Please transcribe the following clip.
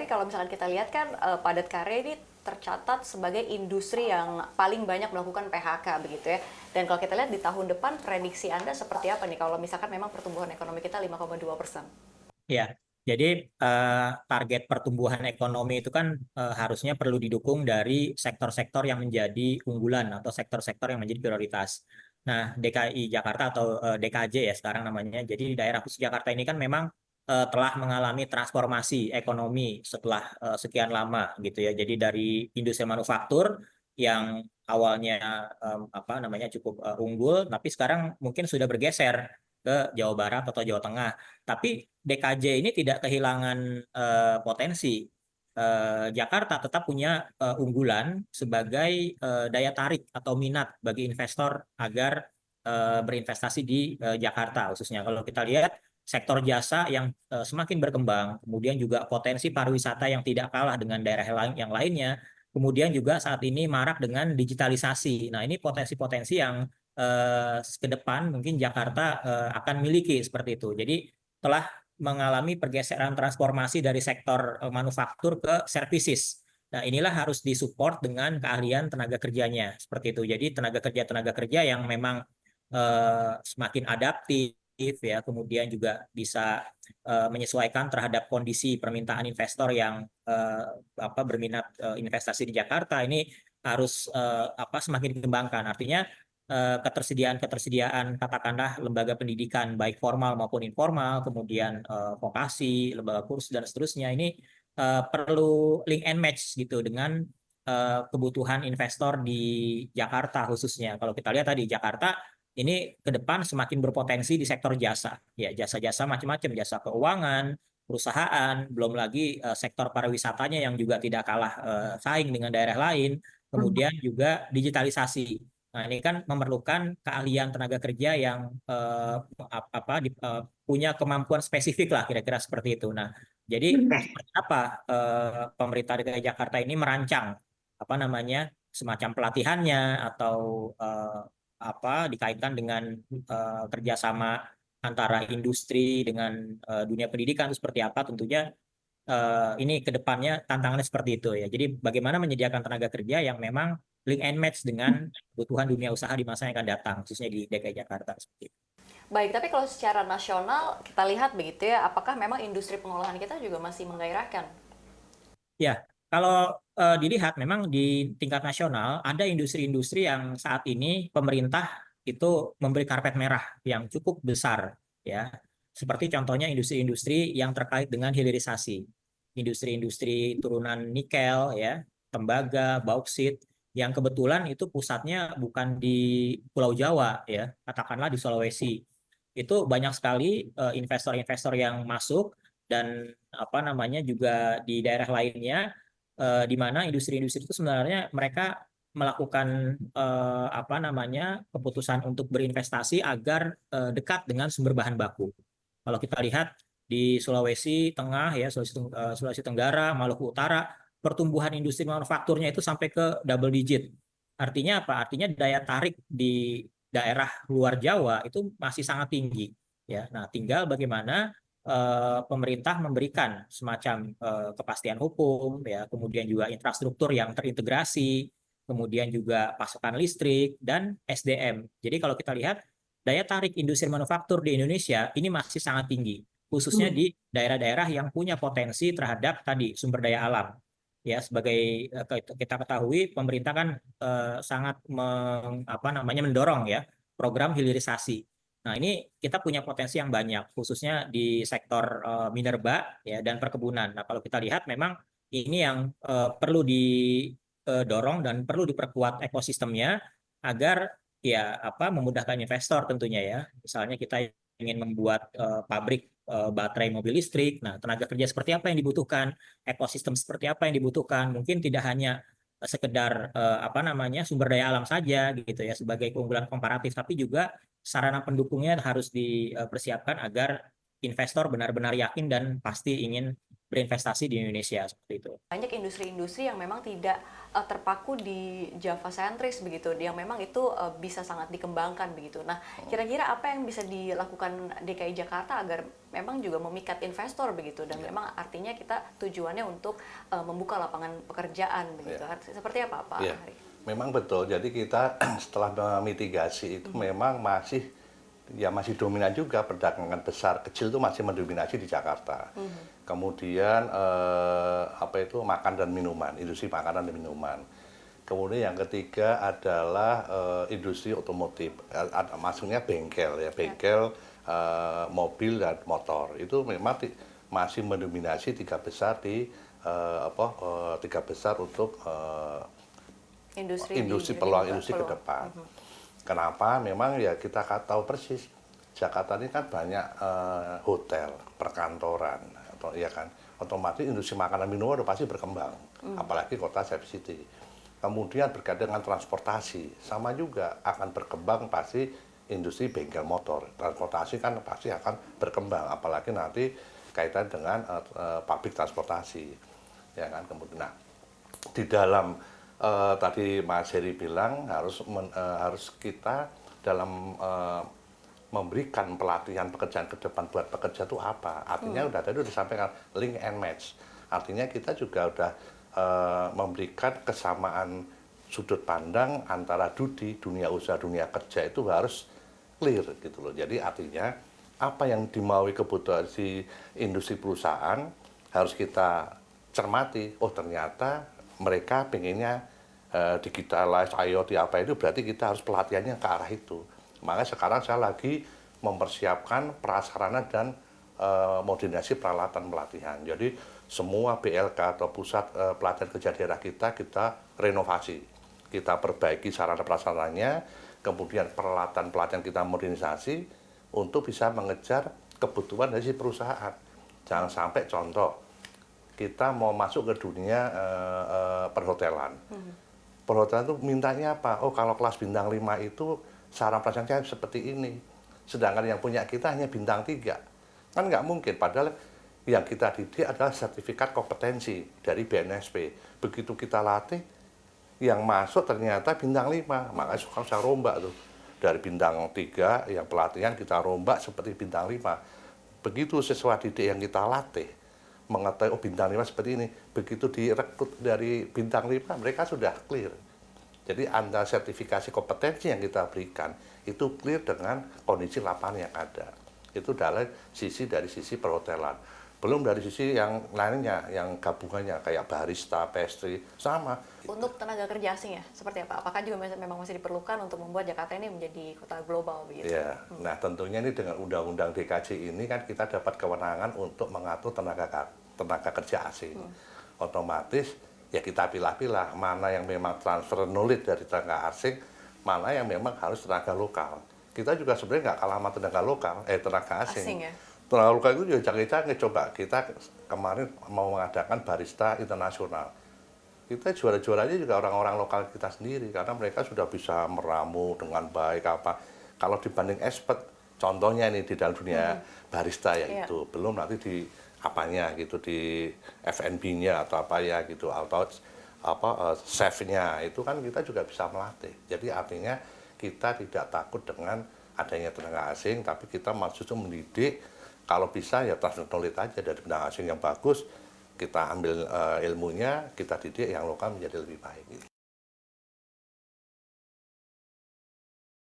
Apalagi kalau misalkan kita lihat kan padat karya ini tercatat sebagai industri yang paling banyak melakukan PHK begitu ya. Dan kalau kita lihat di tahun depan prediksi Anda seperti apa nih kalau misalkan memang pertumbuhan ekonomi kita 5,2%? Ya, jadi target pertumbuhan ekonomi itu kan harusnya perlu didukung dari sektor-sektor yang menjadi unggulan atau sektor-sektor yang menjadi prioritas. Nah, DKI Jakarta atau DKJ ya sekarang namanya. Jadi di daerah khusus Jakarta ini kan memang telah mengalami transformasi ekonomi setelah sekian lama gitu ya. Jadi dari industri manufaktur yang awalnya apa namanya cukup unggul, tapi sekarang mungkin sudah bergeser ke Jawa Barat atau Jawa Tengah. Tapi DKJ ini tidak kehilangan potensi. Jakarta tetap punya unggulan sebagai daya tarik atau minat bagi investor agar berinvestasi di Jakarta khususnya. Kalau kita lihat sektor jasa yang semakin berkembang, kemudian juga potensi pariwisata yang tidak kalah dengan daerah yang lainnya, kemudian juga saat ini marak dengan digitalisasi. Nah, ini potensi-potensi yang ke depan mungkin Jakarta akan miliki seperti itu. Jadi telah mengalami pergeseran transformasi dari sektor manufaktur ke services. Nah, inilah harus disupport dengan keahlian tenaga kerjanya seperti itu. Jadi tenaga kerja yang memang semakin adaptif ya, kemudian juga bisa menyesuaikan terhadap kondisi permintaan investor yang berminat investasi di Jakarta ini harus semakin dikembangkan. Artinya ketersediaan katakanlah lembaga pendidikan baik formal maupun informal, kemudian vokasi, lembaga kursus dan seterusnya ini perlu link and match gitu dengan kebutuhan investor di Jakarta khususnya. Kalau kita lihat tadi Jakarta ini ke depan semakin berpotensi di sektor jasa, ya jasa-jasa macam-macam, jasa keuangan, perusahaan, belum lagi sektor pariwisatanya yang juga tidak kalah saing dengan daerah lain, kemudian juga digitalisasi. Nah, ini kan memerlukan keahlian tenaga kerja yang punya kemampuan spesifik lah kira-kira seperti itu. Nah, jadi seperti apa pemerintah DKI Jakarta ini merancang apa namanya semacam pelatihannya atau dikaitkan dengan kerjasama antara industri dengan dunia pendidikan itu seperti apa tentunya ini ke depannya tantangannya seperti itu ya. Jadi bagaimana menyediakan tenaga kerja yang memang link and match dengan kebutuhan dunia usaha di masa yang akan datang, khususnya di DKI Jakarta seperti itu. Baik, tapi kalau secara nasional kita lihat begitu ya, apakah memang industri pengolahan kita juga masih menggairahkan? Ya, kalau dilihat memang di tingkat nasional ada industri-industri yang saat ini pemerintah itu memberi karpet merah yang cukup besar ya. Seperti contohnya industri-industri yang terkait dengan hilirisasi. Industri-industri turunan nikel ya, tembaga, bauksit yang kebetulan itu pusatnya bukan di Pulau Jawa ya, katakanlah di Sulawesi. Itu banyak sekali investor-investor yang masuk dan apa namanya juga di daerah lainnya di mana industri-industri itu sebenarnya mereka melakukan apa namanya keputusan untuk berinvestasi agar dekat dengan sumber bahan baku. Kalau kita lihat di Sulawesi Tengah ya, Sulawesi Tenggara, Maluku Utara, pertumbuhan industri manufakturnya itu sampai ke double digit. Artinya apa? Artinya daya tarik di daerah luar Jawa itu masih sangat tinggi. Ya, nah tinggal bagaimana pemerintah memberikan semacam kepastian hukum, ya, kemudian juga infrastruktur yang terintegrasi, kemudian juga pasokan listrik dan SDM. Jadi kalau kita lihat daya tarik industri manufaktur di Indonesia ini masih sangat tinggi, khususnya di daerah-daerah yang punya potensi terhadap tadi sumber daya alam. Ya, sebagai kita ketahui pemerintah kan sangat mendorong ya program hilirisasi. Nah, ini kita punya potensi yang banyak, khususnya di sektor minerba ya, dan perkebunan. Nah, kalau kita lihat memang ini yang perlu didorong dan perlu diperkuat ekosistemnya agar ya memudahkan investor tentunya ya. Misalnya kita ingin membuat pabrik baterai mobil listrik. Nah, tenaga kerja seperti apa yang dibutuhkan, ekosistem seperti apa yang dibutuhkan. Mungkin tidak hanya sekedar sumber daya alam saja gitu ya sebagai keunggulan komparatif, tapi juga sarana pendukungnya harus dipersiapkan agar investor benar-benar yakin dan pasti ingin berinvestasi di Indonesia seperti itu. banyak industri-industri yang memang tidak terpaku di Java sentris begitu, yang memang itu bisa sangat dikembangkan begitu. Nah, kira-kira apa yang bisa dilakukan DKI Jakarta agar memang juga memikat investor begitu, dan memang artinya kita tujuannya untuk membuka lapangan pekerjaan begitu. Seperti apa, Pak Ya, Hari? memang betul. Jadi kita setelah memitigasi itu memang masih dominan juga perdagangan besar kecil itu masih mendominasi di Jakarta. Kemudian apa itu makan dan minuman, industri makanan dan minuman. Kemudian yang ketiga adalah industri otomotif, maksudnya bengkel ya, bengkel mobil dan motor. Itu memang masih mendominasi tiga besar tiga besar untuk industri peluang industri ke depan. Kenapa? Memang ya kita tahu persis Jakarta ini kan banyak hotel, perkantoran, atau ya kan, otomatis industri makanan minuman udah pasti berkembang, apalagi kota Safe City. Kemudian berkaitan dengan transportasi, sama juga akan berkembang pasti industri bengkel motor, transportasi kan pasti akan berkembang, apalagi nanti kaitan dengan pabrik transportasi, ya kan. Kemudian, nah, di dalam tadi Mas Heri bilang harus kita dalam memberikan pelatihan pekerjaan ke depan buat pekerja itu apa? Artinya udah tadi udah disampaikan link and match. Artinya kita juga udah memberikan kesamaan sudut pandang antara dunia usaha, dunia kerja itu harus clear gitu loh. Jadi artinya apa yang dimaui kebutuhan si industri perusahaan harus kita cermati. Oh ternyata mereka pengennya digitalize, IoT apa itu, berarti kita harus pelatihannya ke arah itu. Makanya sekarang saya lagi mempersiapkan prasarana dan modernisasi peralatan pelatihan. Jadi semua BLK atau pusat pelatihan kerja daerah kita renovasi. Kita perbaiki sarana prasarananya, kemudian peralatan pelatihan kita modernisasi untuk bisa mengejar kebutuhan dari si perusahaan. Jangan sampai contoh, kita mau masuk ke dunia perhotelan. Perhotelan itu mintanya apa? Oh kalau kelas bintang 5 itu sarana pelayanannya seperti ini. Sedangkan yang punya kita hanya bintang 3. Kan nggak mungkin, padahal yang kita didik adalah sertifikat kompetensi dari BNSP. Begitu kita latih, yang masuk ternyata bintang 5. Makanya suka saya rombak tuh. Dari bintang 3 yang pelatihan kita rombak seperti bintang 5. Begitu siswa didik yang kita latih mengetahui oh bintang 5 seperti ini, begitu direkrut dari bintang 5 mereka sudah clear. Jadi antara sertifikasi kompetensi yang kita berikan itu clear dengan kondisi lapangan yang ada. Itu dari sisi perhotelan. Belum dari sisi yang lainnya, yang gabungannya kayak barista, pastry, sama. Untuk tenaga kerja asing ya, seperti apa? Apakah juga memang masih diperlukan untuk membuat Jakarta ini menjadi kota global begitu? Ya, nah tentunya ini dengan Undang-Undang DKJ ini kan kita dapat kewenangan untuk mengatur tenaga kerja asing. Otomatis ya kita pilah-pilah mana yang memang transfer knowledge dari tenaga asing, mana yang memang harus tenaga lokal. Kita juga sebenarnya nggak kalah sama tenaga asing. Asing ya? Tenaga lokal itu juga canggih-canggih. Coba kita kemarin mau mengadakan barista internasional. Kita juara-juaranya juga orang-orang lokal kita sendiri, karena mereka sudah bisa meramu dengan baik apa. Kalau dibanding expert, contohnya ini di dalam dunia barista ya itu, belum nanti di apanya gitu, di F&B-nya atau apa ya gitu, atau chef-nya itu kan kita juga bisa melatih. Jadi artinya kita tidak takut dengan adanya tenaga asing, tapi kita justru mendidik, kalau bisa ya transfer knowledge aja dari tenaga asing yang bagus, kita ambil ilmunya, kita didik yang lokal menjadi lebih baik.